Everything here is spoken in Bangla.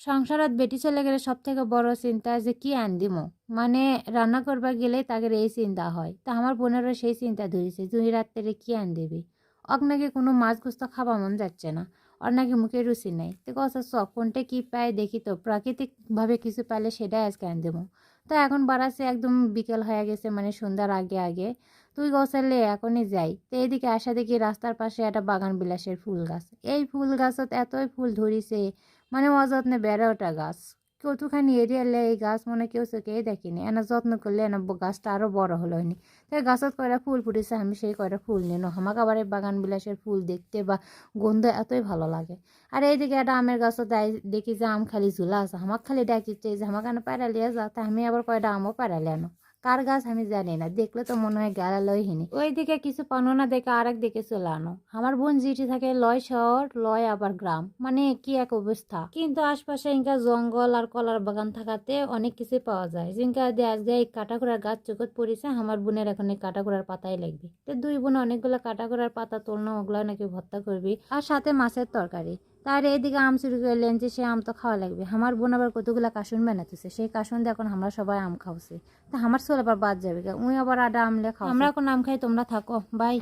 সংসারত বেটি চলে গেলে সব থেকে বড় চিন্তা যে কি আন দিমো, মানে রান্না করবার গেলে তাদের এই চিন্তা হয়। তা আমার বোনেরও সেই চিন্তা ধরেছে, তুই রাত্রে কি আন দিবি। অক নাকি কোনো মাছ গোস্ত খাওয়া মন যাচ্ছে না, ওর নাকি মুখে রুচি নেই। তো কথা চক কোনটা কি পায় দেখি, তো প্রাকৃতিক ভাবে কিছু পাইলে সেটাই আজকে আন দেবো। তো এখন বাড়াচ্ছে একদম বিকেল হয়ে গেছে, মানে সন্ধ্যার আগে আগে। তুই গছালে এখনই যাই। তো এইদিকে আসা দেখি রাস্তার পাশে একটা বাগান বিলাসের ফুল গাছ। এই ফুল গাছত এতই ফুল ধরিছে, মানে অযত্নে বেড়ে ওঠা গাছ। কতখানি এরিয়ালে এই গাছ মনে কেউ চোখেই দেখিনি, এনা যত্ন করলে এনা গাছটা আরো বড় হলো হয়নি। তাই গাছত কয়টা ফুল ফুটেছে, আমি সেই কয়টা ফুল নিন। আমাকে আবার এই বাগান বিলাসের ফুল দেখতে বা গন্ধ এতই ভালো লাগে। আর এইদিকে একটা আমের গাছও তাই দেখি যে আম খালি ঝুলা আছে, আমাকে খালি ডাকিচ্ছে যে আমাকে আনা পায়রা লিয়ে যা। তা আমি আবার কয়টা আমও পায়রা আনো। কার গাছ আমি জানি না, দেখলে তো মনে হয় গেলা লয় হিনি। ওইদিকে কিছু পানো না দেখে আরেক দিকে চলে আনো। আমার বোন জিটি থাকে লয় শহর লয় আবার গ্রাম, মানে কি এক অবস্থা। কিন্তু আশপাশে ইনকা জঙ্গল আর কলার বাগান থাকাতে অনেক কিছু পাওয়া যায়। জিনকা দিয়ে আজকে এই কাটাকুড়ার গাছ চোখত পড়েছে, আমার বোনের এখন এই কাটাকুড়ার পাতাই লাগবে। তো দুই বোন অনেকগুলো কাটাকুড়ার পাতা তুলনা, ওগুলো নাকি ভর্তা করবি, আর সাথে মাছের তরকারি। তার এইদিকে আম চুরি করলেন যে সে আম তো খাওয়া লাগবে। আমার বোন আবার কতগুলা কাসুন বানাতেছে, সেই কাসুন দিয়ে এখন আমরা সবাই আম খাওয়াছি। তা আমার ছোল আবার বাদ যাবে, উই আবার আডা আমলে খাও। আমরা এখন আম খাই, তোমরা থাকো, বাই।